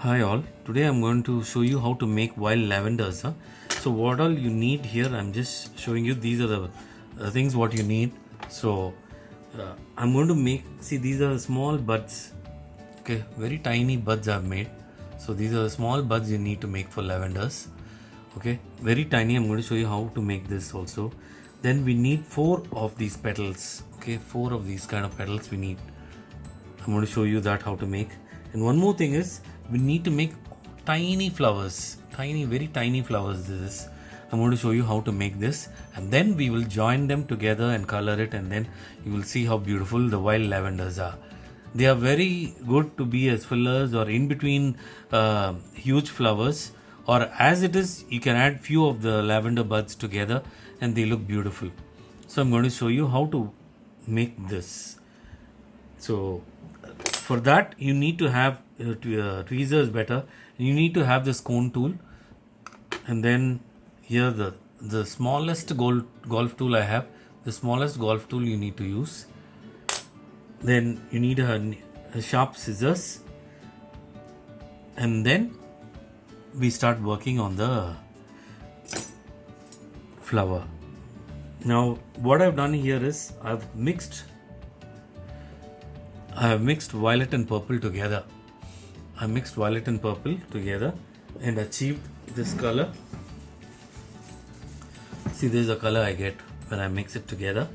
Hi all, today I'm going to show you how to make wild lavenders. So what all you need here, I'm just showing you these are the things what you need. So I'm going to make, see these are the small buds, okay, very tiny buds I've made. So these are the small buds you need to make for lavenders, okay, very tiny. I'm going to show you how to make this also. Then we need 4 of these petals, okay, 4 of these kind of petals we need. I'm going to show you that how to make. And one more thing is we need to make tiny flowers, very tiny flowers. I'm going to show you how to make this, and then we will join them together and color it, and then you will see how beautiful the wild lavenders are. They are very good to be as fillers or in between huge flowers, or as it is you can add few of the lavender buds together and they look beautiful. So I'm going to show you how to make this. So for that you need to have tweezers better. You need to have this cone tool, and then here the smallest golf tool I have. The smallest golf tool you need to use. Then you need a sharp scissors, and then we start working on the flower. Now what I've done here is I have mixed violet and purple together. I mixed violet and purple together and achieved this color. See, this is the color I get when I mix it together.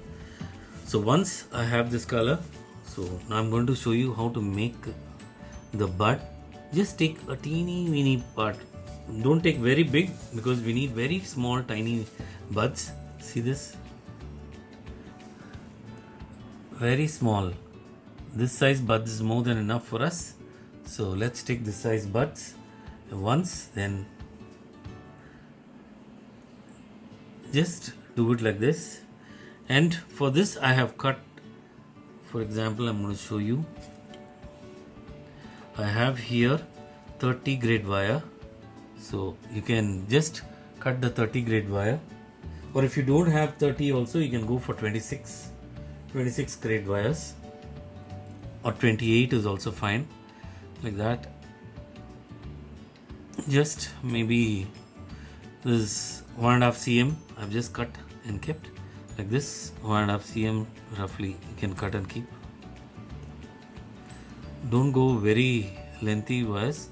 So once I have this color, so now I'm going to show you how to make the bud. Just take a teeny part. Don't take very big because we need very small tiny buds. See this? Very small. This size buds is more than enough for us. So let's take this size buds once, then just do it like this. And for this I have cut, for example, I'm going to show you. I have here 30 grade wire. So you can just cut the 30 grade wire, or if you don't have 30 also you can go for 26 grade wires, or 28 is also fine, like that. Just maybe this 1.5 cm I've just cut and kept like this. 1.5 cm roughly you can cut and keep. Don't go very lengthy wires.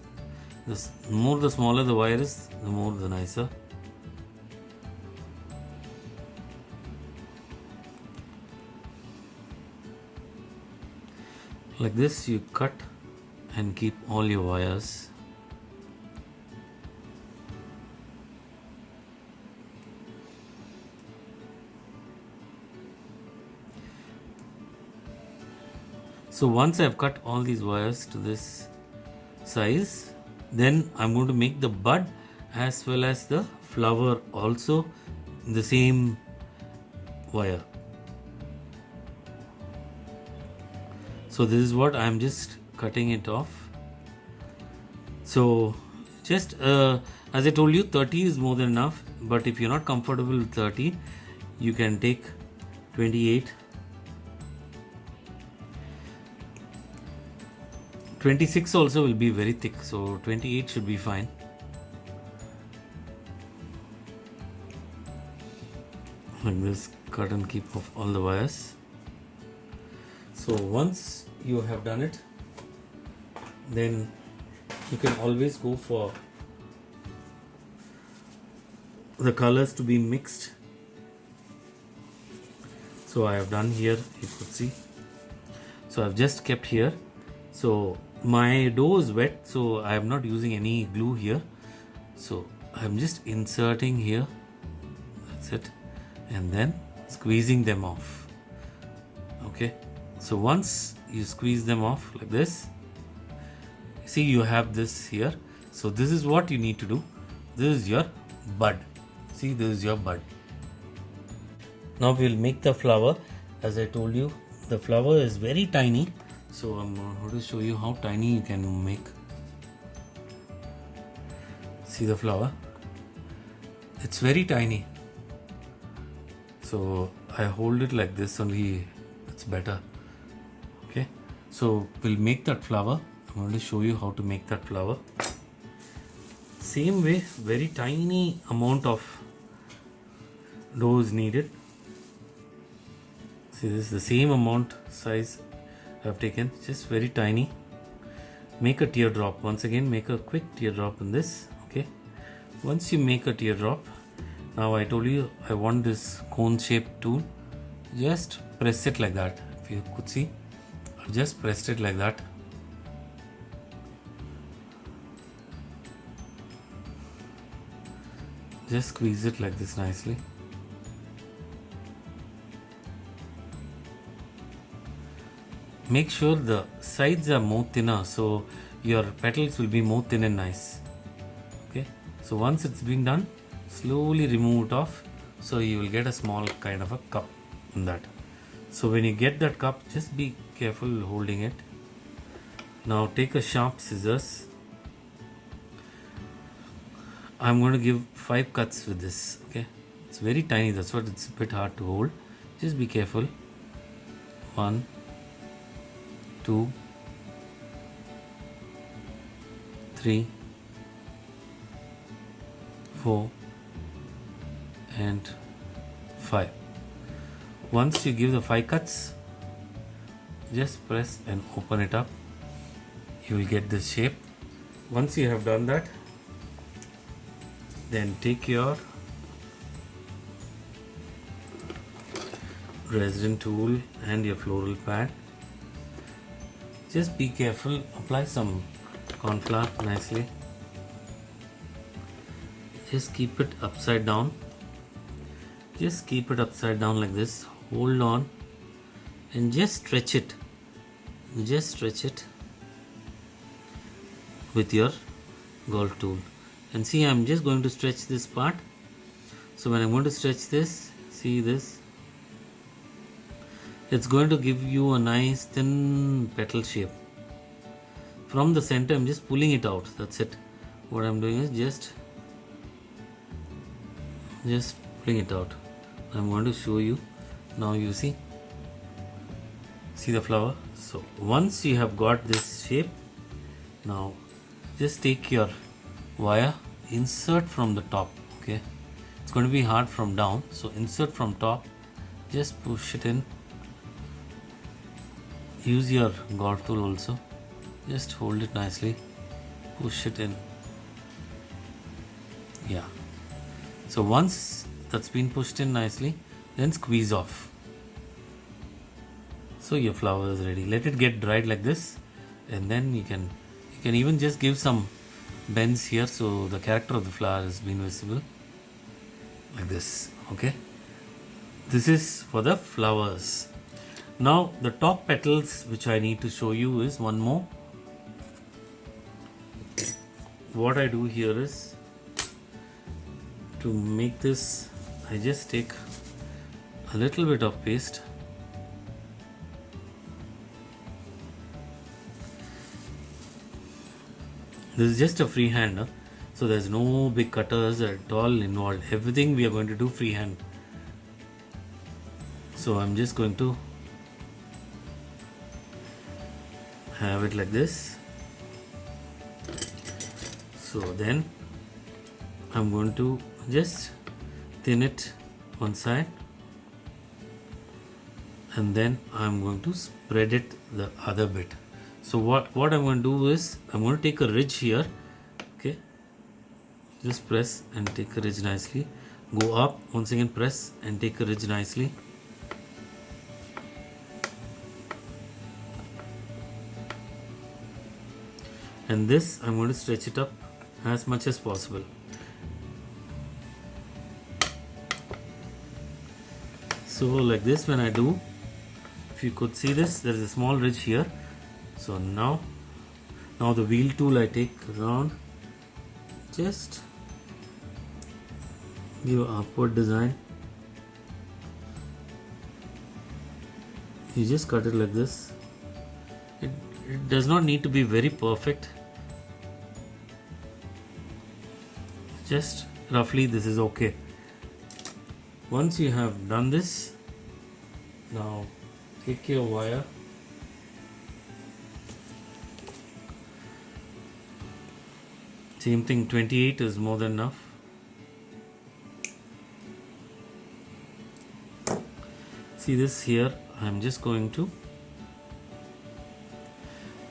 The smaller the wire is, the more the nicer. Like this you cut and keep all your wires. So once I've cut all these wires to this size, then I'm going to make the bud as well as the flower also in the same wire. So this is what I'm just cutting it off. So just as I told you, 30 is more than enough, but if you're not comfortable with 30, you can take 28. 26 also will be very thick, so 28 should be fine. Like this, cut and keep off all the wires. So once you have done it, then you can always go for the colors to be mixed. So I have done here, you could see. So I've just kept here. So my dough is wet, so I am not using any glue here. So I'm just inserting here, that's it, and then squeezing them off. Okay, so once you squeeze them off like this, see you have this here. So this is what you need to do. This is your bud. See, this is your bud. Now we'll make the flower. As I told you, the flower is very tiny. So I'm going to show you how tiny you can make. See the flower? It's very tiny. So I hold it like this only, it's better. Okay, so we'll make that flower. I'm going to show you how to make that flower. Same way, very tiny amount of dough is needed. See, this is the same amount size I have taken, just very tiny. Make a teardrop. Once again, make a quick teardrop in this. Okay, once you make a teardrop, now I told you I want this cone shaped tool. Just press it like that. If you could see, I just pressed it like that. Just squeeze it like this nicely. Make sure the sides are more thinner, so your petals will be more thin and nice. Okay, so once it's been done, slowly remove it off, so you will get a small kind of a cup in that. So when you get that cup, just be careful holding it. Now take a sharp scissors. I'm going to give 5 cuts with this. Okay, it's very tiny, that's what it's a bit hard to hold. Just be careful. 1, 2, 3, 4 and 5. Once you give the 5 cuts, just press and open it up. You will get this shape. Once you have done that, then take your resin tool and your floral pad. Just be careful, apply some corn flour nicely. Just keep it upside down. Just keep it upside down like this. Hold on and just stretch it. Just stretch it with your golf tool. And see, I'm just going to stretch this part. So when I'm going to stretch this, see this, it's going to give you a nice thin petal shape. From the center, I'm just pulling it out. That's it. What I'm doing is just pulling it out. I'm going to show you. Now you see the flower. So once you have got this shape, now just take your wire, insert from the top. Okay, it's going to be hard from down, so insert from top, just push it in. Use your golf tool also, just hold it nicely, push it in. Yeah, so once that's been pushed in nicely, then squeeze off. So your flower is ready. Let it get dried like this, and then you can even just give some bends here, so the character of the flower has been visible like this. Okay, this is for the flowers. Now the top petals which I need to show you is one more. What I do here is, to make this, I just take a little bit of paste. This is just a freehand, huh? So there's no big cutters at all involved. Everything we are going to do freehand. So I'm just going to have it like this. So then I'm going to just thin it one side, and then I'm going to spread it the other bit. So what I'm going to do is, I'm going to take a ridge here. Okay, just press and take a ridge nicely. Go up, once again press and take a ridge nicely. And this I'm going to stretch it up as much as possible. So like this, when I do, if you could see this, there is a small ridge here. So now the wheel tool I take around, just give an upward design. You just cut it like this. It does not need to be very perfect. Just roughly this is okay. Once you have done this, now take your wire Same thing, 28 is more than enough. See this here, I'm just going to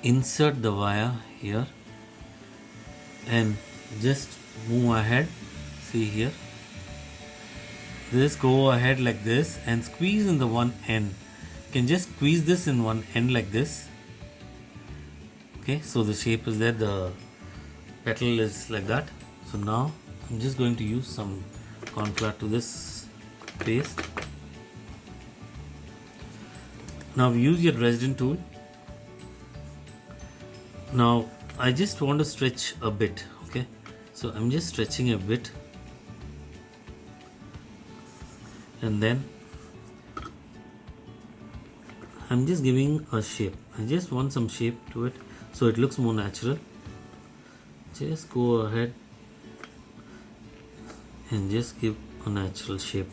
insert the wire here and just move ahead. See here, this go ahead like this and squeeze in the one end. You can just squeeze this in one end like this. Okay, so the shape is there, the petal is like that. So now I'm just going to use some corn flour to this paste. Now use your Dresden tool. Now I just want to stretch a bit. Okay, so I'm just stretching a bit, and then I'm just giving a shape. I just want some shape to it so it looks more natural. Just go ahead and just give a natural shape.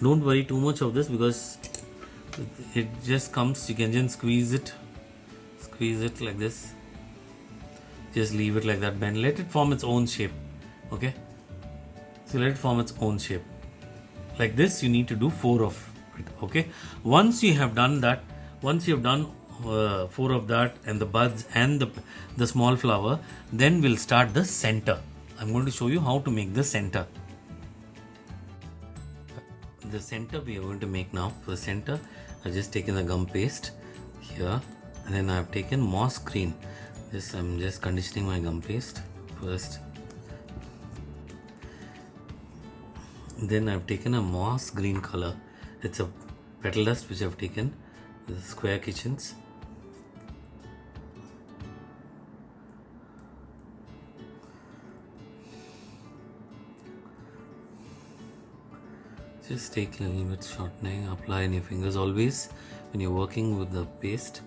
Don't worry too much of this because it just comes. You can just squeeze it like this. Just leave it like that, bend, let it form its own shape. Okay, so let it form its own shape like this. You need to do 4 of it. Okay, once you have done that, once you have done 4 of that and the buds and the small flower, then we'll start the center. I'm going to show you how to make the center. The center we are going to make now. For the center, I've just taken the gum paste here, and then I've taken moss green. I'm just conditioning my gum paste first. Then I've taken a moss green color. It's a petal dust which I've taken. The square kitchens. Just take a little bit shortening, apply in your fingers. Always when you're working with the paste,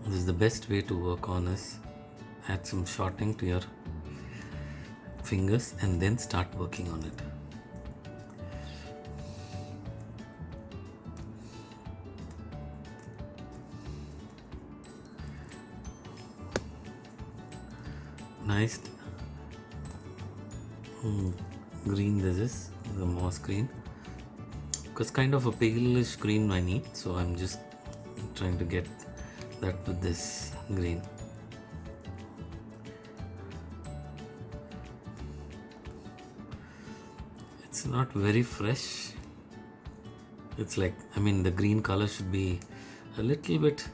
this is the best way to work on is add some shortening to your fingers and then start working on it. Nice green, this is the moss green. Because kind of a palish green I need, so I'm just trying to get that with this green. It's not very fresh. It's like, I mean, the green color should be a little bit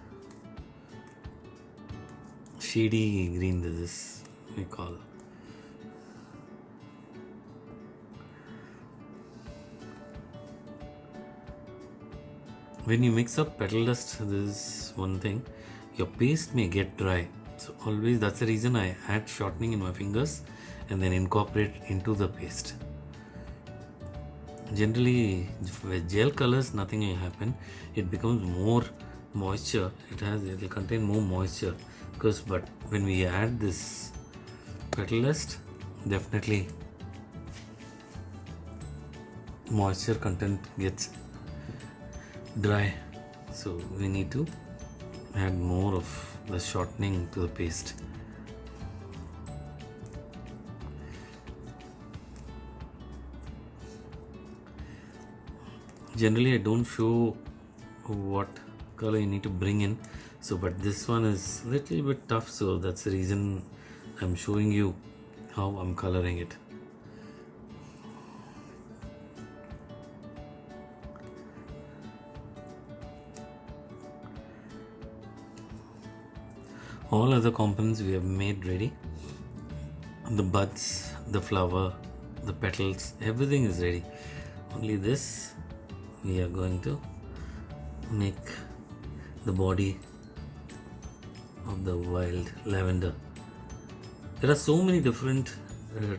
shady green. This is we call. When you mix up petal dust, this is one thing, your paste may get dry. So always, that's the reason I add shortening in my fingers and then incorporate into the paste. Generally, with gel colors, nothing will happen. It becomes more moisture. It will contain more moisture. But when we add this petal dust, definitely moisture content gets dry, so we need to add more of the shortening to the paste. Generally I don't show what color you need to bring in, so but this one is a little bit tough, so that's the reason I'm showing you how I'm coloring it. All other components we have made ready. The buds, the flower, the petals, everything is ready. Only this we are going to make the body of the wild lavender. There are so many different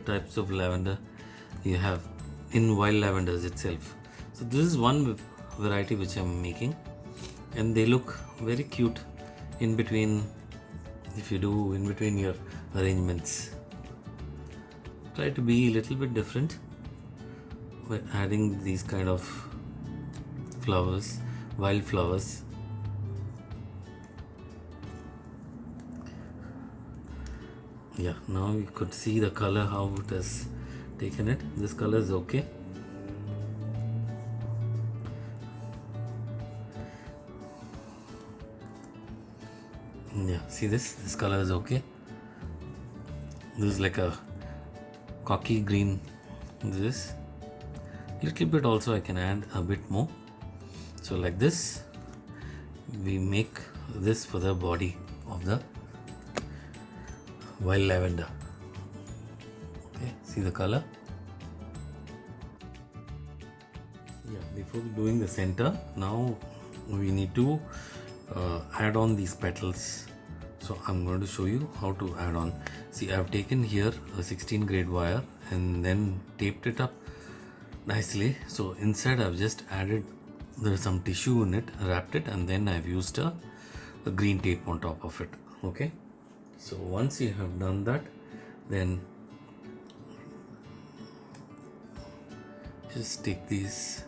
types of lavender you have in wild lavenders itself. So this is one variety which I'm making, and they look very cute in between. If you do in between your arrangements, try to be a little bit different by adding these kind of flowers, wild flowers. Yeah, now you could see the color, how it has taken it. This color is okay. Yeah, see this color is okay. This is like a cocky green. This little bit also I can add a bit more. So like this we make this for the body of the wild lavender. Okay, see the color. Yeah, before doing the center, now we need to add on these petals. So I'm going to show you how to add on. See, I've taken here a 16 grade wire and then taped it up nicely. So inside I've just added, there's some tissue in it, wrapped it, and then I've used a green tape on top of it. Okay, so once you have done that, then just take these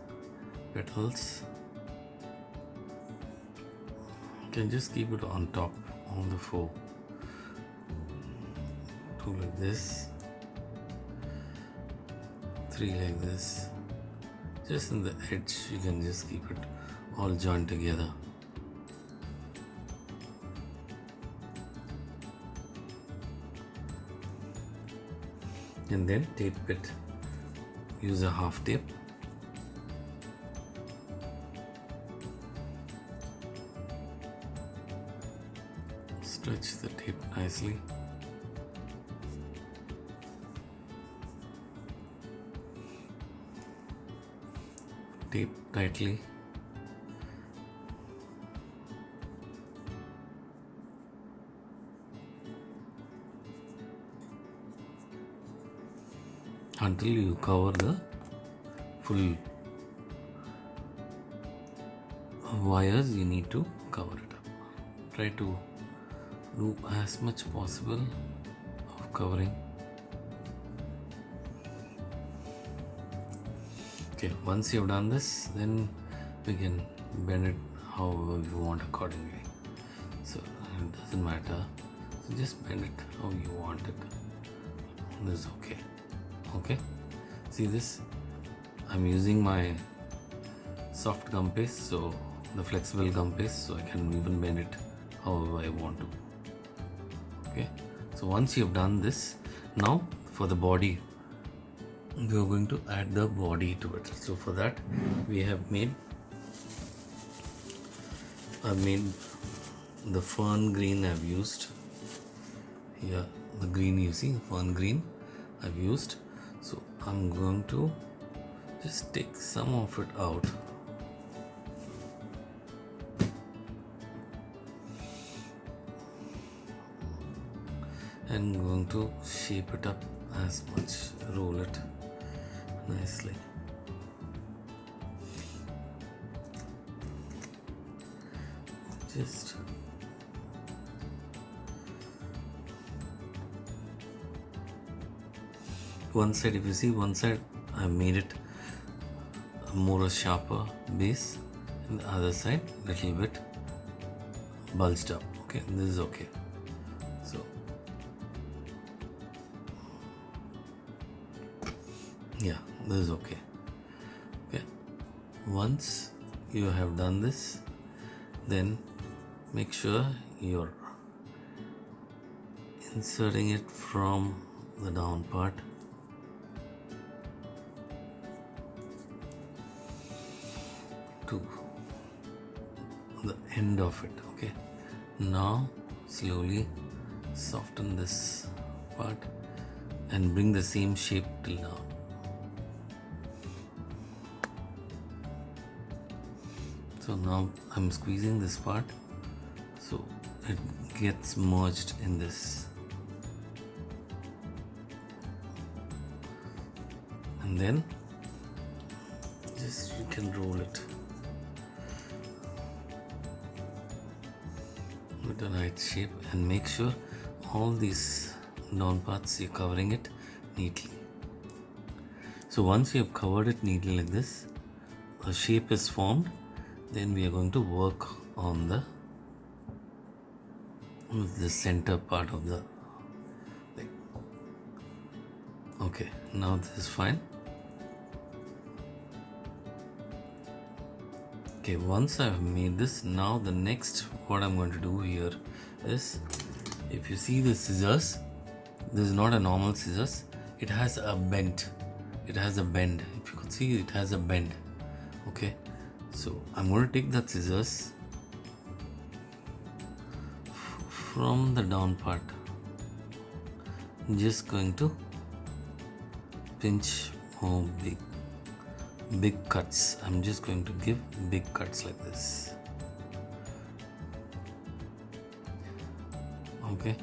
petals. You can just keep it on top, on the four. Two like this, three like this. Just in the edge, you can just keep it all joined together. And then tape it. Use a half tape. Stretch the tape nicely. Tape tightly. Until you cover the full wires, you need to cover it up. Try to do as much possible of covering. Okay, once you've done this, then we can bend it however you want accordingly. So it doesn't matter. So just bend it how you want it. This is okay. Okay, see this? I'm using my soft gum paste, so the flexible gum paste, so I can even bend it however I want to. Okay, so once you've done this, now for the body, we are going to add the body to it. So for that, we have made the fern green. I've used here, the green you see, fern green I've used. So I'm going to just take some of it out and going to shape it up as much, roll it nicely. Just one side, if you see one side, I made it more a sharper base, and the other side little bit bulged up. Okay, this is okay. So yeah, this is okay. Okay, once you have done this, then make sure you're inserting it from the down part to the end of it. Okay, now slowly soften this part and bring the same shape till now. So now I'm squeezing this part so it gets merged in this, and then just you can roll it with a right shape and make sure all these down parts you're covering it neatly. So once you have covered it neatly like this, a shape is formed. Then we are going to work on the center part of the thing. Okay, now this is fine. Okay, once I've made this, now the next what I'm going to do here is, if you see the scissors, this is not a normal scissors, it has a bend. It has a bend. If you could see, it has a bend. Okay, so I'm going to take that scissors from the down part. I'm just going to pinch more big cuts. I'm just going to give big cuts like this. Okay,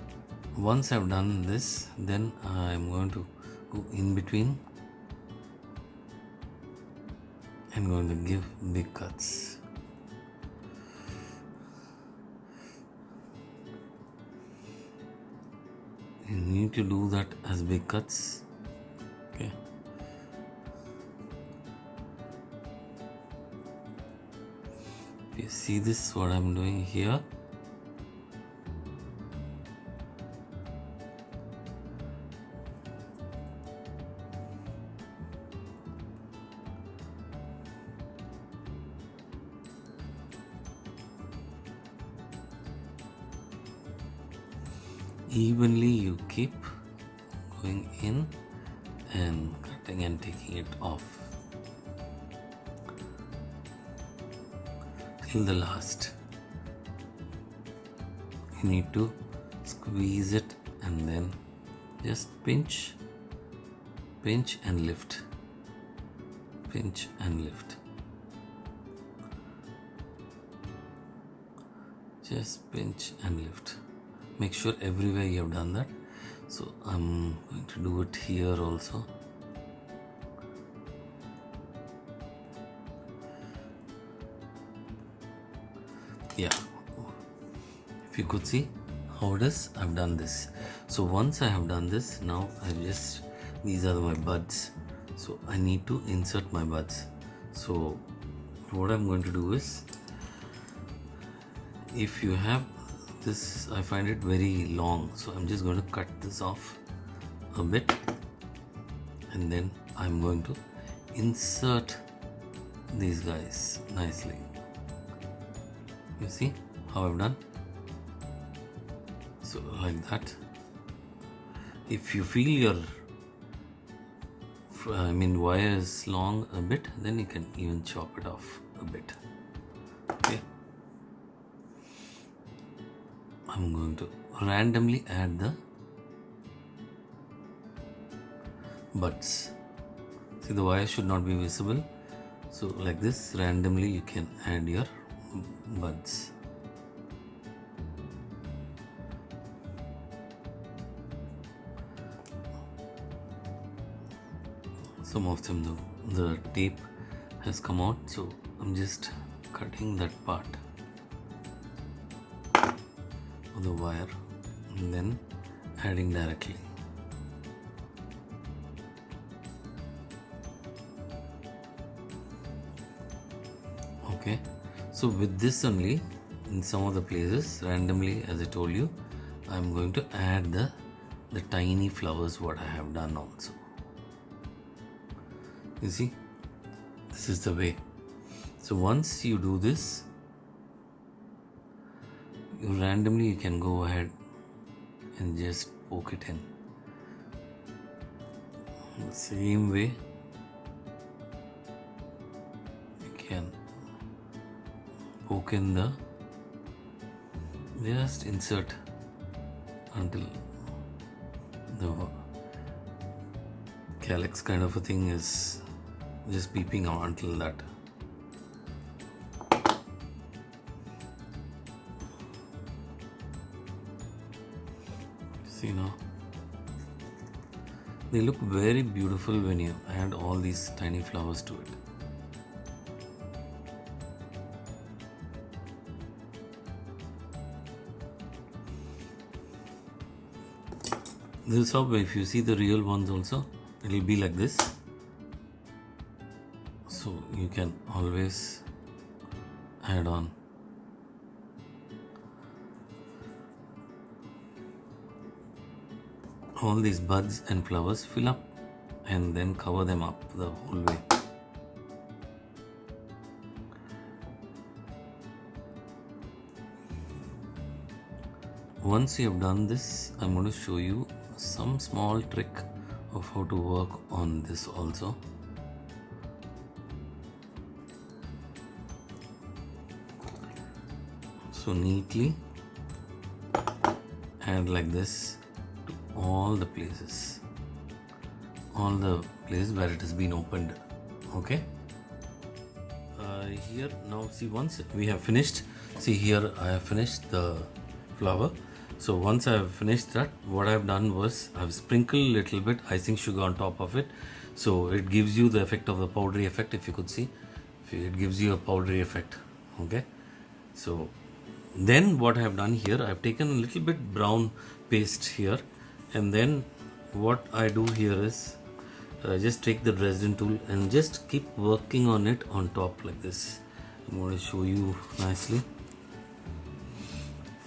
once I've done this, then I'm going to go in between. I'm going to give big cuts. You need to do that as big cuts. Okay. If you see this, what I'm doing here. Evenly you keep going in and cutting and taking it off till the last. You need to squeeze it and then just pinch and lift, pinch and lift. Just pinch and lift. Make sure everywhere you have done that. So I'm going to do it here also. Yeah, if you could see how it is, I've done this. So once I have done this, now these are my buds. So I need to insert my buds. So what I'm going to do is, if you have this, I find it very long, so I'm just going to cut this off a bit, and then I'm going to insert these guys nicely. You see how I've done? So like that. If you feel your wire is long a bit, then you can even chop it off a bit. Okay. I'm going to randomly add the buds. See, the wire should not be visible. So like this, randomly you can add your buds. Some of them the tape has come out, so I'm just cutting that part of the wire and then adding directly. Okay, so with this only, in some of the places randomly, as I told you, I'm going to add the tiny flowers what I have done also. You see, this is the way. So once you do this, randomly you can go ahead and just poke it in. The same way you can poke in just insert until the calyx kind of a thing is just peeping out until that. See now, they look very beautiful when you add all these tiny flowers to it. This is how, if you see the real ones also, it will be like this. So you can always add on. All these buds and flowers, fill up and then cover them up the whole way. Once you have done this, I'm going to show you some small trick of how to work on this also. So neatly add like this to all the places where it has been opened. Okay. Here now, see, once we have finished, see here I have finished the flower. So once I have finished that, what I have done was I have sprinkled a little bit icing sugar on top of it, so it gives you the effect of the powdery effect. If you could see, it gives you a powdery effect. Okay. So then what I have done here, I have taken a little bit brown paste here, and then what I do here is just take the Dresden tool and just keep working on it on top like this. I'm going to show you nicely.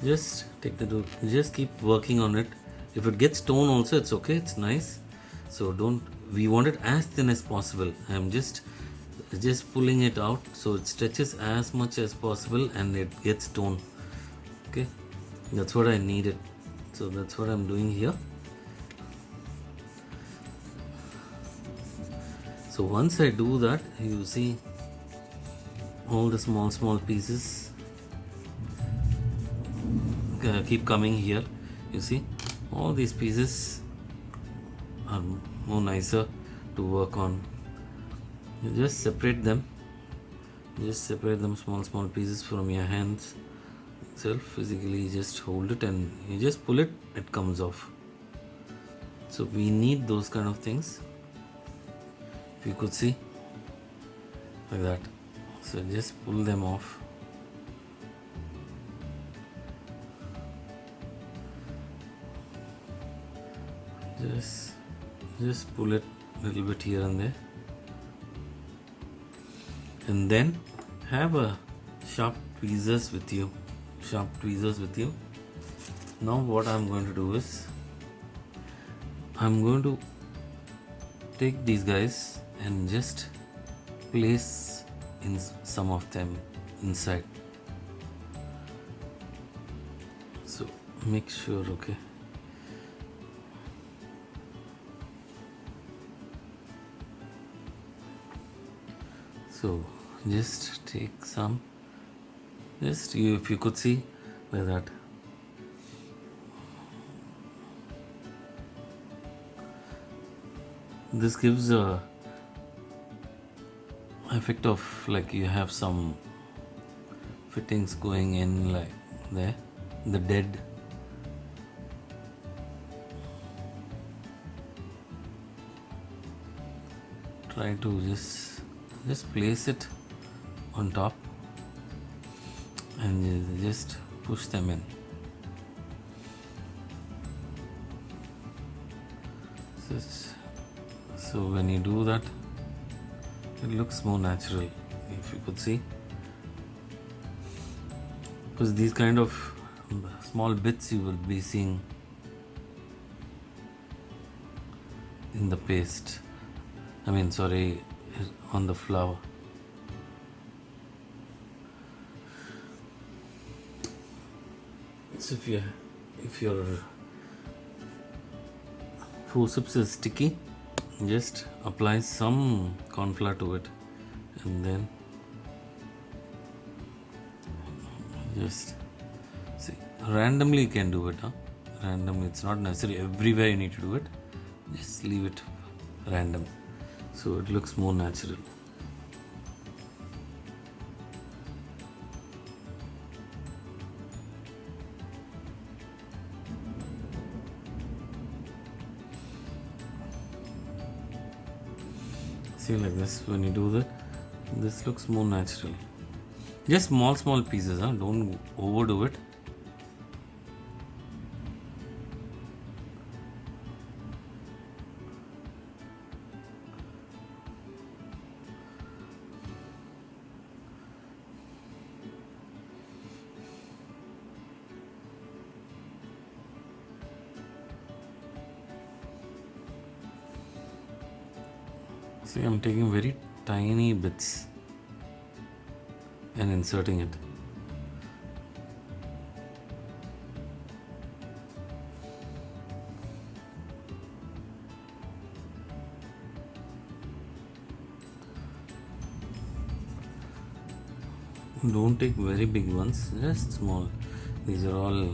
Just take the tool, just keep working on it. If it gets torn also, it's okay, it's nice. So we want it as thin as possible. I'm just pulling it out so it stretches as much as possible and it gets torn. Okay, that's what I needed. So that's what I'm doing here. So once I do that, you see all the small pieces keep coming here. You see all these pieces are more nicer to work on. You just separate them, small pieces from your hands itself. Physically just hold it and you just pull it, it comes off. So we need those kind of things. If you could see like that, so just pull them off. Just pull it a little bit here and there, and then have a sharp tweezers with you. Now what I'm going to do is I'm going to take these guys and just place in some of them inside. So make sure, okay. So just take some, if you could see like that. This gives a effect of like you have some fittings going in like there, the dead. Try to just place it on top and just push them in. So when you do that, it looks more natural, if you could see, because these kind of small bits you will be seeing in the paste, on the flower. So if your forceps is sticky, just apply some corn flour to it, and then just see, randomly you can do it. Randomly, it's not necessary everywhere you need to do it. Just leave it random so it looks more natural. See, like this, when you do that, this looks more natural. Just small pieces, don't overdo it. See, I'm taking very tiny bits and inserting it. Don't take very big ones, just small. These are all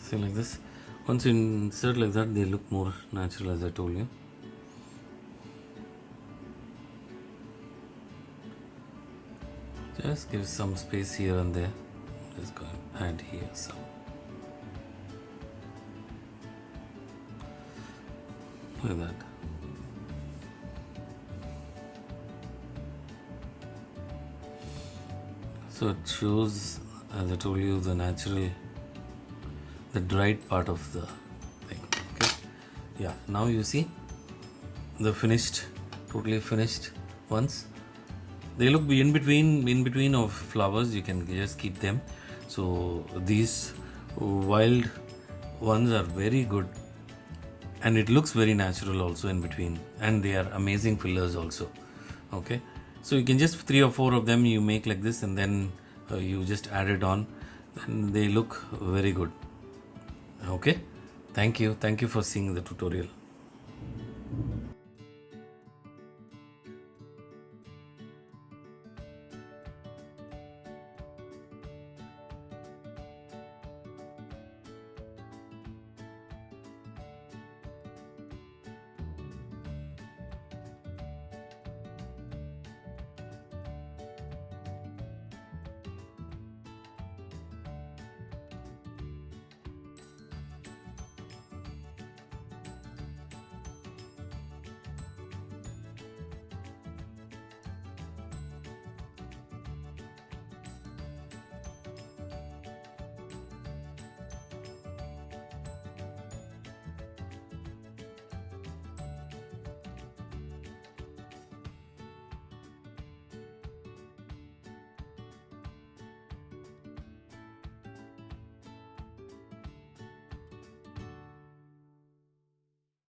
see, like this. Once you insert like that, they look more natural, as I told you. Just give some space here and there. Just go and add here some. Like that. So it shows, as I told you, the natural, the dried part of the thing. Okay. Yeah. Now you see the finished, totally finished ones. They look in between of flowers. You can just keep them. So these wild ones are very good, and it looks very natural also in between, and they are amazing fillers also. Okay, so you can just 3 or 4 of them you make like this, and then you just add it on, and they look very good. Okay, thank you for seeing the tutorial.